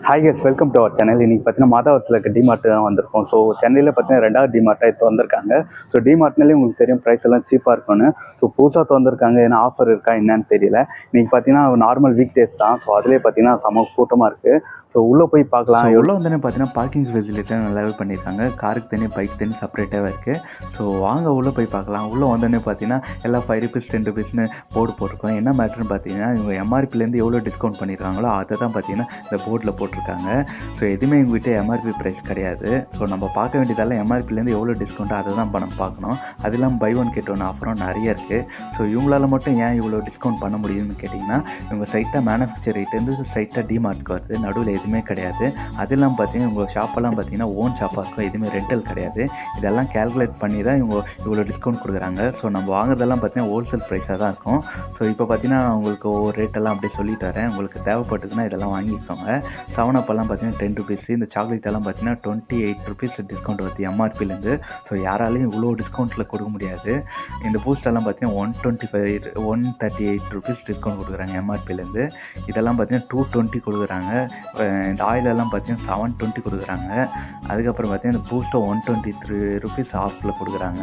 Hi guys, welcome to our channel. இன்றைக்கி பார்த்தீங்கன்னா மாதாவரத்தில் இருக்க டிமார்ட் தான் வந்திருக்கோம். ஸோ சென்னையில் பார்த்தீங்கன்னா 2வது டிமார்ட்டாக இப்போ வந்திருக்காங்க. ஸோ டிமார்ட்னாலே உங்களுக்கு தெரியும் ப்ரைஸ் எல்லாம் சீப்பாக இருக்கும்னு. ஸோ புதுசாக வந்திருக்காங்க, ஏன்னா ஆஃபர் இருக்கா என்னன்னு தெரியல. இன்றைக்கி பார்த்தீங்கன்னா நார்மல் வீக் டேஸ் தான். ஸோ அதிலே பார்த்தீங்கன்னா செம கூட்டமாக இருக்குது. ஸோ உள்ளே போய் பார்க்கலாம். உள்ளே வந்தோடனே பார்த்தீங்கன்னா பார்க்கிங் ஃபெசிலிட்டிலாம் நல்லாவே பண்ணியிருக்காங்க. காருக்கு தனி பைக் தனி செப்பரேட்டாகவே இருக்குது. ஸோ வாங்க உள்ளே போய் பார்க்கலாம். உள்ளே வந்தோடனே பார்த்தீங்கன்னா எல்லாம் 5 rupees 10 rupeesனு போர்டு போட்டிருக்கோம். என்ன மேட்டர்னு பார்த்தீங்கன்னா இவங்க எம்ஆர்பிலேருந்து எவ்வளோ டிஸ்கவுண்ட் பண்ணியிருக்காங்களோ அதை தான் பார்த்தீங்கன்னா இந்த போர்டில் போட்டிருக்காங்க. ஸோ எதுவுமே எங்ககிட்ட எம்ஆர்பி ப்ரைஸ் கிடையாது. ஸோ நம்ம பார்க்க வேண்டியதால் எம்ஆர்பிலேருந்து எவ்வளோ டிஸ்கவுண்ட்டோ அதை தான் நம்ம பார்க்கணும். அது இல்லாமல் பை ஒன் கெட் ஒன் ஆஃபரும் நிறைய இருக்குது. ஸோ இவங்களால மட்டும் ஏன் இவ்வளோ டிஸ்கவுண்ட் பண்ண முடியும்னு கேட்டிங்கன்னா இவங்க ஸ்ட்ரைட்டாக மேனுஃபேக்சர் ரேட்லேருந்து ஸ்ட்ரைட்டாக டிமார்ட்க்கு வருது. நடுவில் எதுவுமே கிடையாது. அது இல்லாமல் பார்த்தீங்கன்னா உங்கள் ஷாப்பெல்லாம் பார்த்தீங்கன்னா ஓன் ஷாப்பாக இருக்கும். எதுவுமே ரெண்டல் கிடையாது. இதெல்லாம் கேல்குலேட் பண்ணி தான் இவங்க இவ்வளோ டிஸ்கவுண்ட் கொடுக்குறாங்க. ஸோ நம்ம வாங்குறதெல்லாம் பார்த்தீங்கன்னா ஹோல்சேல் ப்ரைஸாக தான் இருக்கும். ஸோ இப்போ பார்த்தீங்கன்னா உங்களுக்கு ஒவ்வொரு ரேட்டெல்லாம் அப்படியே சொல்லிட்டு வரேன். உங்களுக்கு தேவைப்பட்டதுன்னா இதெல்லாம் வாங்கிக்கோங்க. 7up பார்த்தீங்கன்னா 10 rupees. இந்த சாக்லேட் எல்லாம் பார்த்தீங்கன்னா 28 rupees டிஸ்கவுண்ட் வருது எம்ஆர்பிலேருந்து. ஸோ யாராலையும் இவ்வளோ டிஸ்கவுண்ட்டில் கொடுக்க முடியாது. இந்த பூஸ்டெல்லாம் பார்த்தீங்கன்னா 138 rupees டிஸ்கவுண்ட் கொடுக்குறாங்க எம்ஆர்பிலேருந்து. இதெல்லாம் பார்த்தீங்கன்னா 220 கொடுக்குறாங்க. இந்த ஆயிலெல்லாம் பார்த்தீங்கன்னா 720 கொடுக்குறாங்க. அதுக்கப்புறம் பார்த்தீங்கன்னா இந்த பூஸ்ட்டை 123 rupees ஆஃபில் கொடுக்குறாங்க.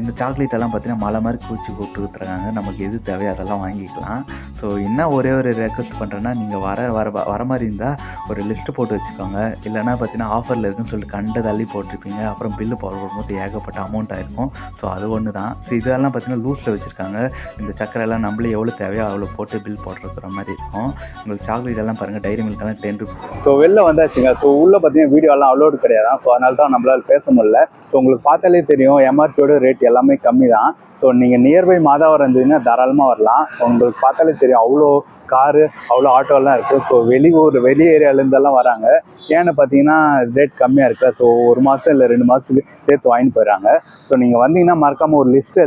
இந்த சாக்லேட் எல்லாம் பார்த்தீங்கன்னா மலை மாதிரி பூச்சி போட்டு கொடுத்துருக்காங்க. நமக்கு எது தேவையோ அதெல்லாம் வாங்கிக்கலாம். ஸோ என்ன ஒரே ஒரு ரெக்வஸ்ட் பண்ணுறேன்னா நீங்கள் வர மாதிரி இருந்தால் ஒரு லிஸ்ட்டு போட்டு வச்சுக்கோங்க. இல்லைனா பார்த்தீங்கன்னா ஆஃபரில் இருக்குன்னு சொல்லிட்டு கண்டு தள்ளி போட்டிருப்பீங்க. அப்புறம் பில்லு போடும்போது ஏகப்பட்ட அமௌண்ட் ஆகிருக்கும். ஸோ அது ஒன்று தான். ஸோ இதெல்லாம் பார்த்தீங்கன்னா லூஸில் வச்சுருக்காங்க. இந்த சக்கரையெல்லாம் நம்மளே எவ்வளோ தேவையோ அவ்வளோ போட்டு பில் போட்டுருக்கிற மாதிரி இருக்கும். உங்களுக்கு சாக்லேட் எல்லாம் பாருங்கள், டைரி மில்கெல்லாம் 10 rupees. ஸோ வெளில வந்தாச்சுங்க. ஸோ உள்ளே பார்த்தீங்கன்னா வீடியோலாம் அலோடு கிடையாது. ஸோ அதனால தான் நம்மளால் பேச முடியல. ஸோ உங்களுக்கு பார்த்தாலே தெரியும் எம்ஆர்பியோட ரேட் எல்லாமே கம்மி தான். ஸோ நீங்கள் நியர்பை மாதாவரம் இருந்ததுன்னா தாராளமாக வரலாம். உங்களுக்கு பார்த்தாலே தெரியும் அவ்வளோ காரு அவ்வளோ ஆட்டோலாம் இருக்குது. ஸோ வெளி ஏரியாவிலேருந்தெல்லாம் வராங்க. ஏன்னு பார்த்தீங்கன்னா ரேட் கம்மியாக இருக்குது. ஸோ 1 மாதம் இல்லை 2 மாதத்துக்கு சேர்த்து வாங்கிட்டு போயிடறாங்க. ஸோ நீங்கள் வந்தீங்கன்னா மறக்காமல் ஒரு லிஸ்ட்டு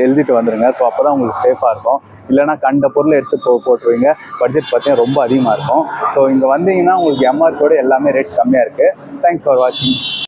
எழுதிட்டு வந்துடுங்க. ஸோ அப்போ தான் உங்களுக்கு சேஃபாக இருக்கும். இல்லைனா கண்ட பொருளை எடுத்து போட்டுருவீங்க. பட்ஜெட் பார்த்தீங்கன்னா ரொம்ப அதிகமாக இருக்கும். ஸோ இங்கே வந்தீங்கன்னா உங்களுக்கு எம்ஆர்பியோட எல்லாமே ரேட் கம்மியாக இருக்குது. தேங்க்ஸ் ஃபார் வாட்சிங்.